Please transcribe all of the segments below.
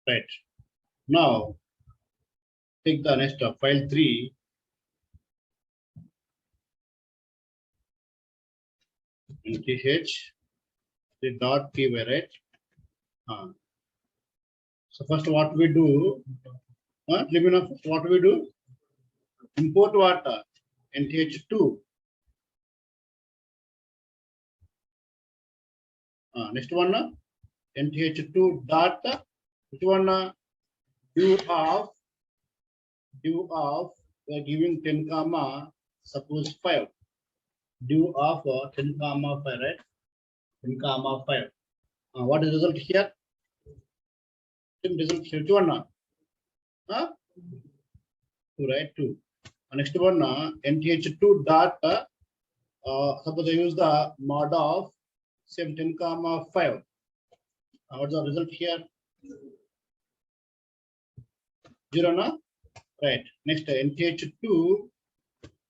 Right. Now take the next file 3. NTH the dot py, right? So first what we do, let me know what we do. Import what? NTH2. Next one, NTH2 dot, which one? Div of, we are giving 10 comma, suppose 5. Div of 10 comma 5, right? 10 comma 5. What is the result here? Result which one? 2, right? 2. Next one, NTH2 dot, suppose I use the mod of same 10 comma 5. What's the result here? 0, na? Right. Next, NTH2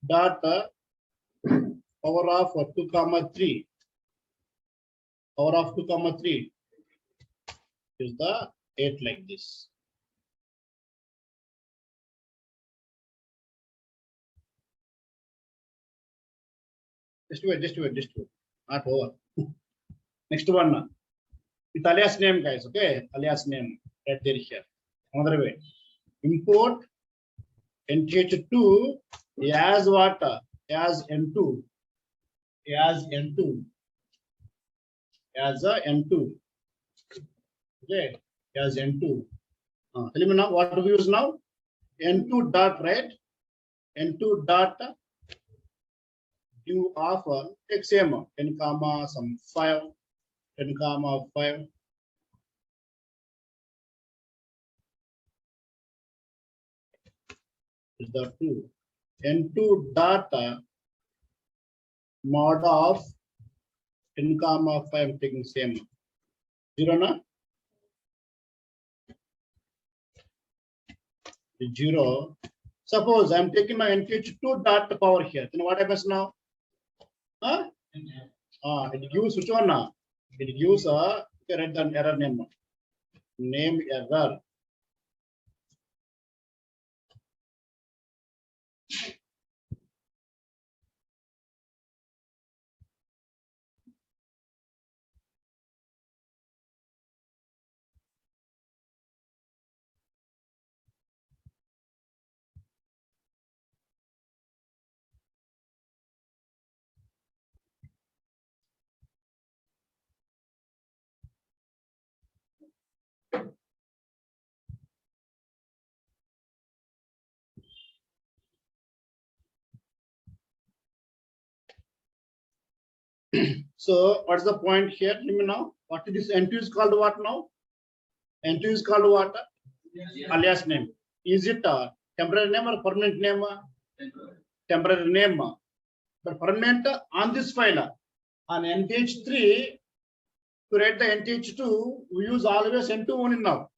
dot power of 2 comma 3. Power of 2 comma 3 is the 8 like this. Just wait. Not over. Next one. With alias name, guys. Okay, alias name right there here. Another way. Import NTH2 as what? As N2. As N2. As a N2. Okay, as N2. Tell me now what do we use now? N2 dot, right? N2 dot div of take same 10 comma some 5. 10 comma 5. Is the 2. N2 dot mod of 10 comma 5 taking same 0, na? 0. Suppose I'm taking my NTH2 dot power here. Then what happens now? It gives which one? It gives a write the error name. Name error. So what's the point here? Let me know. What is this N2 is called what now? N2 is called what? Alias name. Is it a temporary name or permanent name? Temporary name. But permanent on this file. On NTH3, to write the NTH2, we use always N2 only now.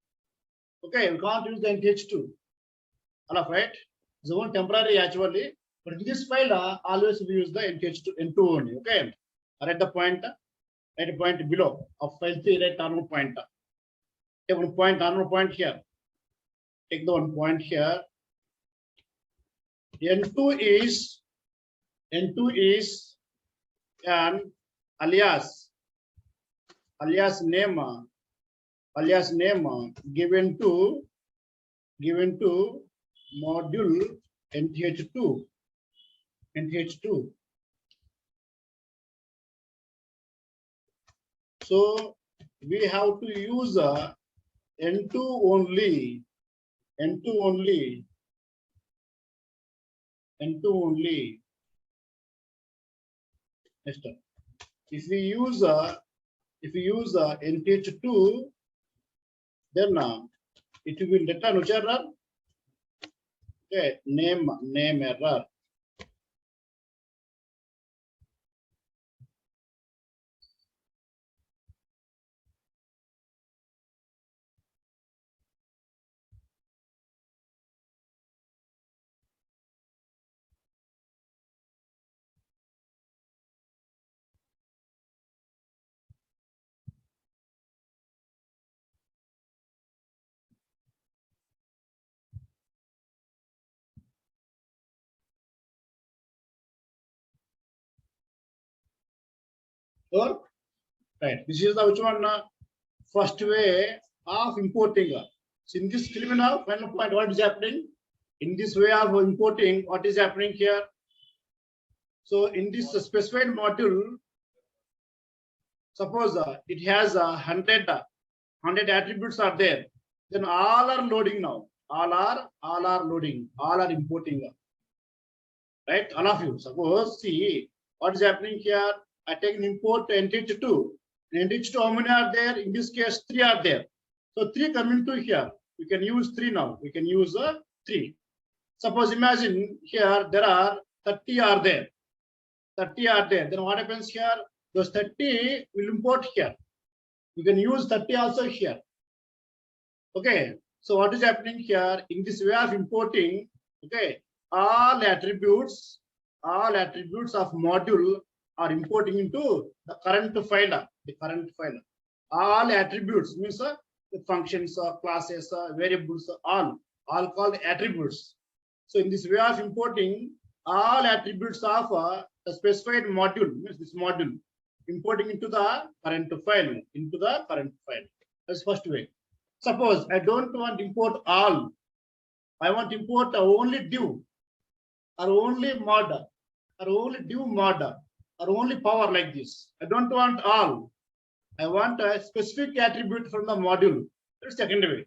Okay, we can't use the NTH2. All of right. It's one temporary actually, but in this file, always we use the NTH2 N2 only. Okay. Write the point. Write a point below of file 3. Write normal point. Take one point, normal point here. Take the one point here. N2 is an alias name given to module NTH2. So we have to use N2 only. Next, if we use NTH2, then it will return which error? Okay, name error. Or right. This is the which one first way of importing. So in this criminal final point, what is happening? In this way of importing, what is happening here? So in this specified module, suppose it has 100 attributes are there. Then all are loading now. All are loading. All are importing. Right? All of you. Suppose see what is happening here. I take an import entity 2. Entity 2, how many are there? In this case, 3 are there. So 3 coming to here. We can use 3 now. We can use 3. Suppose imagine here there are 30 are there. 30 are there. Then what happens here? Those 30 will import here. You can use 30 also here. Okay. So what is happening here? In this way of importing, okay, all attributes of module are importing into the current file. The current file. All attributes means the functions, classes, variables, all called attributes. So in this way of importing all attributes of the specified module, means this module, importing into the current file, That's first way. Suppose I don't want to import all. I want to import only div, or only mod, or only div mod, or only power like this. I don't want all. I want a specific attribute from the module. That's second way.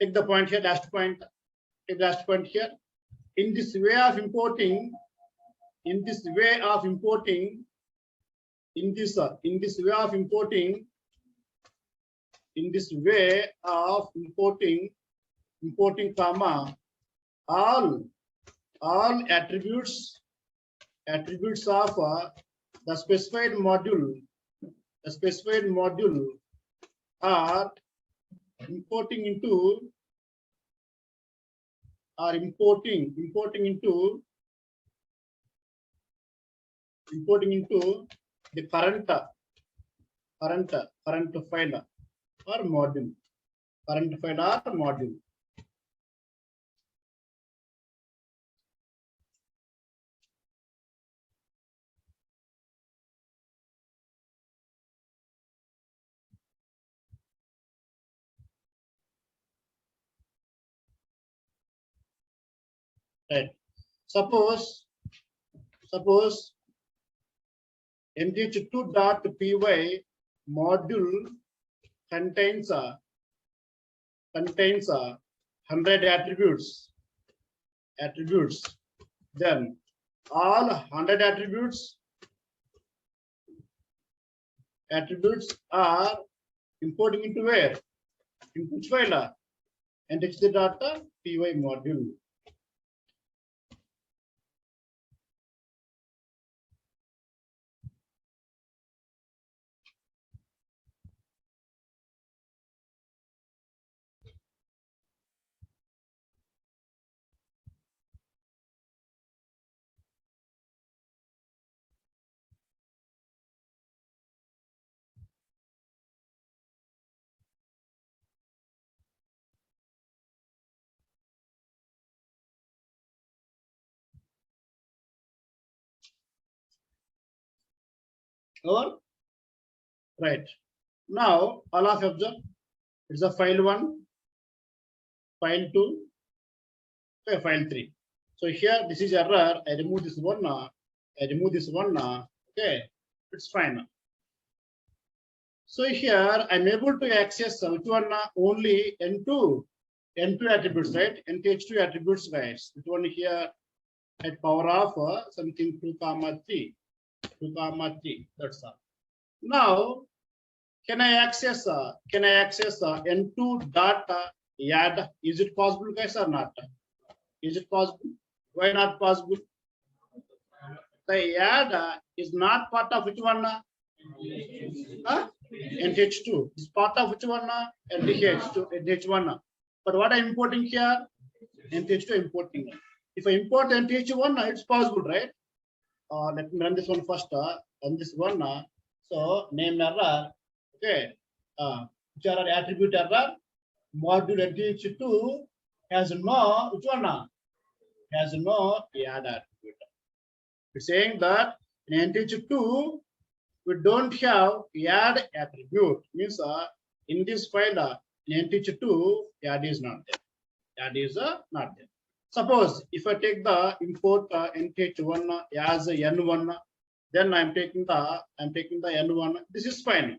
Take the point here, last point. Take the last point here. In this way of importing, in this way of importing, comma, all attributes of the specified module are importing into the current file or module. Right. Suppose mth2.py module contains 100 attributes. Then all 100 attributes are importing into where? In which file? mth2.py module. Or right. Now all of you observe. It's a file 1, file 2, okay, file 3. So here this is error. I remove this one. Okay, it's fine. So here I'm able to access which one? Only N2 attributes, right? NTH2 attributes, guys. Which one here at power of something 2, 3. That's all. Now can I access N2 dot add? Is it possible, guys, or not? Is it possible? Why not possible? The add is not part of which one? NH2. It's part of which one? NH1. But what I'm importing here? NH2 importing. If I import NH1, it's possible, right? Let me run this one first. On this one. So name error. Okay. Which error? Attribute error. Module NH2 has no which one? Has no add attribute. It's saying that in NH2 we don't have add attribute. Means in this file, in NTH2, add is not there. Add is not there. Suppose if I take the import NTH1 as N1, then I'm taking the N1. This is fine.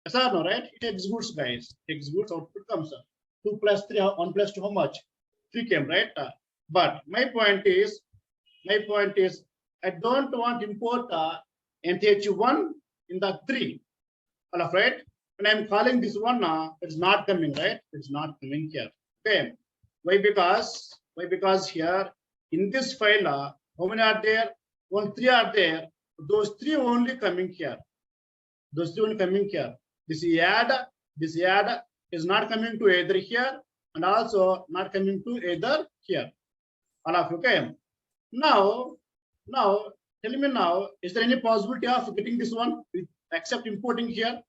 Yes or no, right? It executes, guys. It executes, output comes up. 2 plus 3, 1 plus 2, how much? 3 came, right? But my point is, I don't want import NTH1 in the 3. All right? When I'm calling this one, it's not coming, right? It's not coming here. Okay. Why? Because here in this file, how many are there? 1, 3 are there. Those 3 only coming here. Those 3 only coming here. This add is not coming to either here and also not coming to either here. All of okay. Now, tell me now, is there any possibility of getting this one except importing here?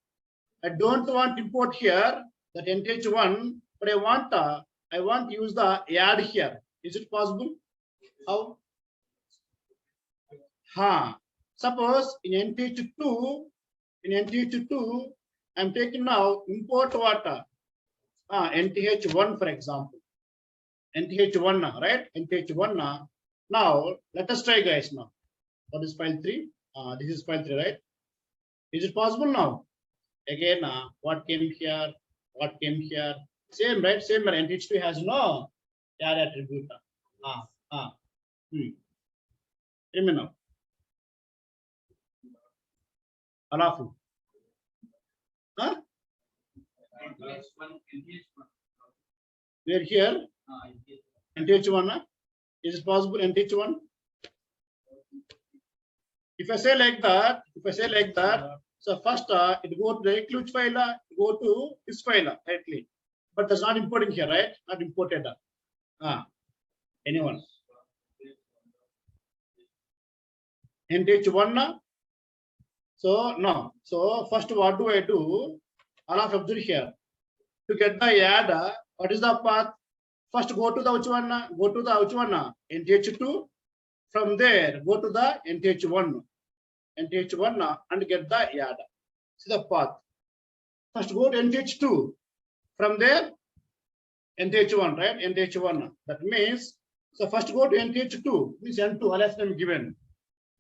I don't want import here that NTH1, but I want to use the add here. Is it possible? How? Suppose in NTH2, I'm taking now import what? NTH1, for example. NTH1, right? NTH1. Now, let us try, guys. Now, what is file 3? This is file 3, right? Is it possible now? Again, what came here? What came here? Same, right? Same, but NTH2 has no add attribute. Hear me now. Alafu. Huh? We're here. NTH1. Is it possible? NTH1. If I say like that, so first it go to directly which file? Go to this file directly, but that's not importing here, right? Not imported. Anyone? NTH1. So no. So first, what do I do? All of observe here. To get the add, what is the path? First, go to the which one? Go to the which one? NTH2. From there, go to the NTH1. NTH1 and get the add. See the path. First, go to NTH2. From there, NTH1, right? NTH1. That means, so first go to NTH2. Means N2, alias name given.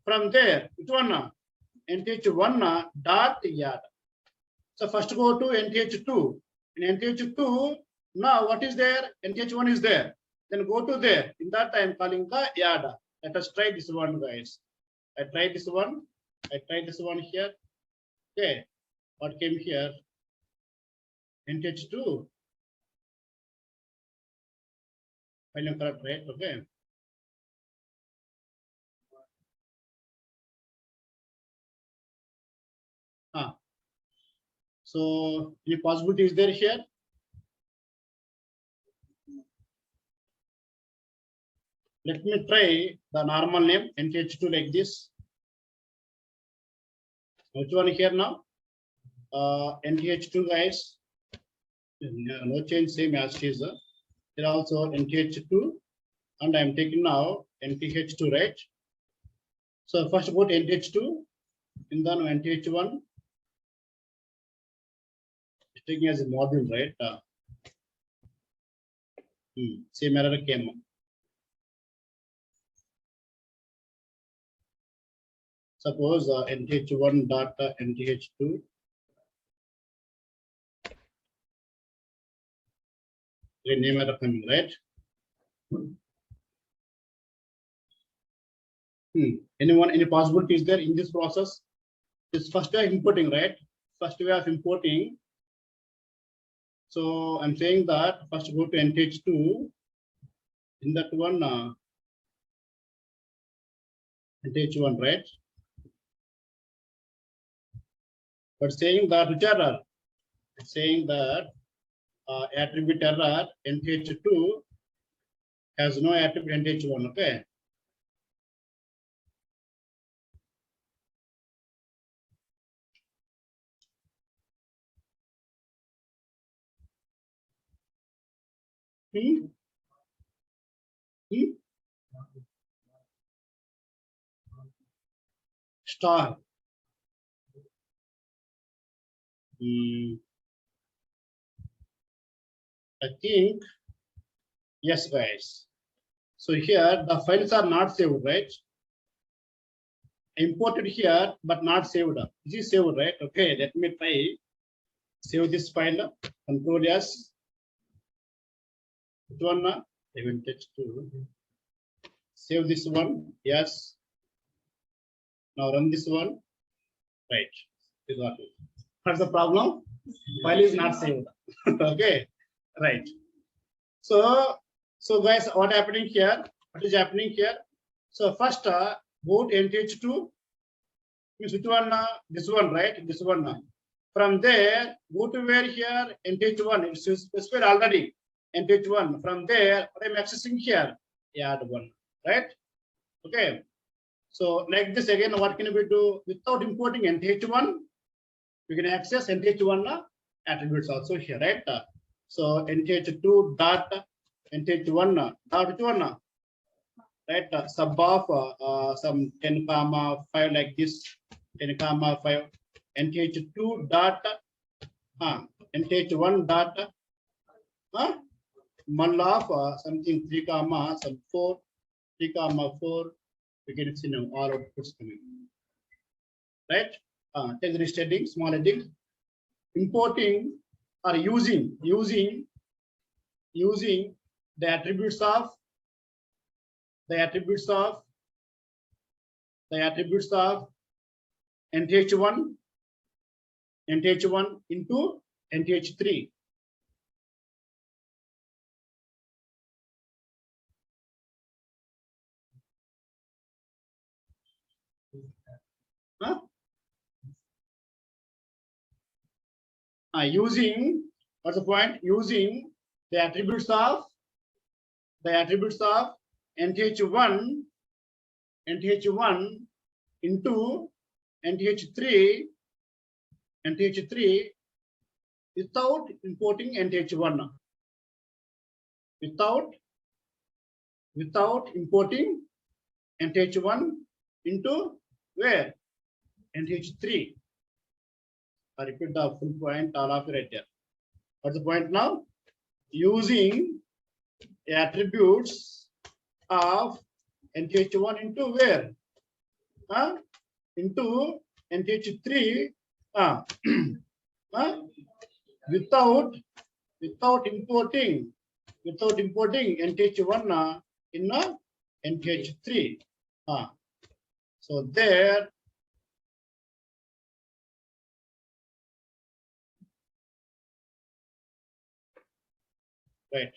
From there, which one? NTH1 dot add. So first go to NTH2. In NTH2, now what is there? NTH1 is there. Then go to there. In that time, calling the add. Let us try this one, guys. I tried this one. Here. Okay. What came here? NTH2. Final correct, right? Okay. So any possibility is there here? Let me try the normal name NTH2 like this. Which one here now? NTH2, guys. No change, same as it is. Here also NTH2, and I'm taking now NTH2, right? So first go to NTH2, and then NTH1. Taking as a module, right? Same error came. Suppose NTH1 dot NTH2. Name error coming, right? Anyone, any possibility is there in this process? This first way of importing, right? First way of importing. So I'm saying that first go to NTH2. In that one, NTH1, right? But saying that which error? Saying that attribute error NTH2 has no attribute NTH1. Okay. Star. I think yes, guys. So here the files are not saved, right? Imported here, but not saved. This is saved, right? Okay, let me try. Save this file. Control S. Which one? I will touch to save this one. Yes. Now run this one. Right. We got it. What's the problem? File is not saved. Okay. Right. So guys, what happening here? What is happening here? So first, boot NTH2 means which one? This one, right? This one. From there, go to where here? NTH1. It's specified already. NTH1. From there, what I'm accessing here? Add one, right? Okay. So like this again, what can we do without importing NTH1? We can access NTH1 attributes also here, right? So NTH2 dot NTH1 dot which one? Right? Sub of some 10 comma 5 like this, 10 comma 5. NTH2 dot NTH1 dot mul of something 3 comma some 4, 3 comma 4. We can see now all outputs coming, right? Take the heading, small heading, importing or using the attributes of NTH1 into NTH3. Using, what's the point? Using the attributes of NTH1 into NTH3 without importing NTH1. Without importing NTH1 into where? NTH3. I repeat the full point, all of it right there. What's the point now? Using attributes of NTH1 into where? Into NTH3 without importing NTH1 in NTH3. So there, right.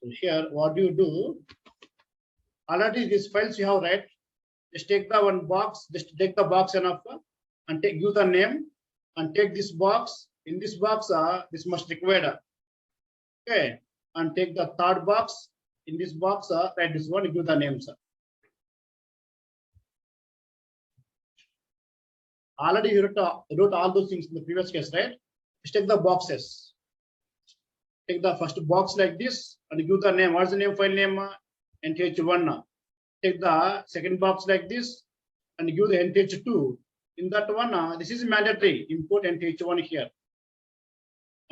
So here, what do you do? Already these files you have, right? Just take the one box, just take the box enough and give the name and take this box. In this box, this must required. Okay, and take the third box. In this box, write this one, give the name, sir. Already you wrote all those things in the previous case, right? Just take the boxes. Take the first box like this and give the name. What's the name? File name? NTH1. Take the second box like this and give the NTH2. In that one, this is mandatory. Import NTH1 here.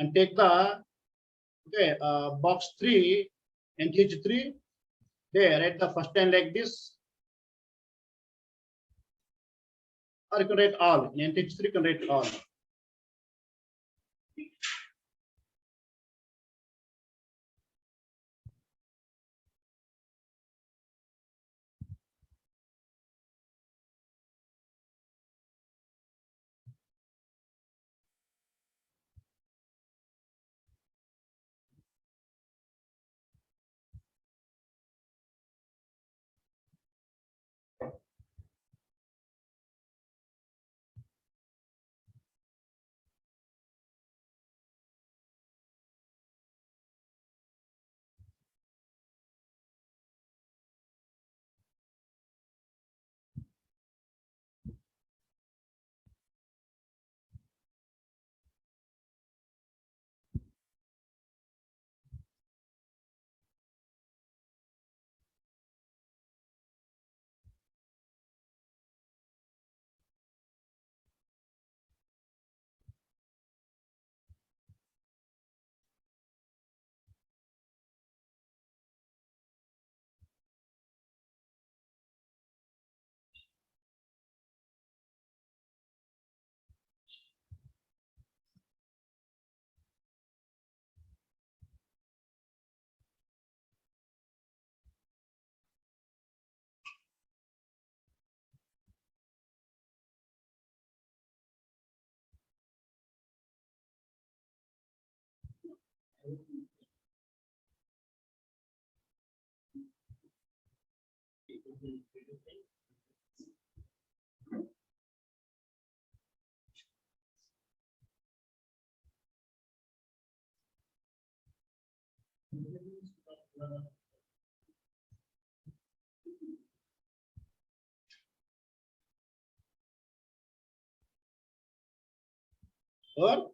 And take the box 3, NTH3. There, write the first line like this. Or you can write all. In NTH3, you can write all. Or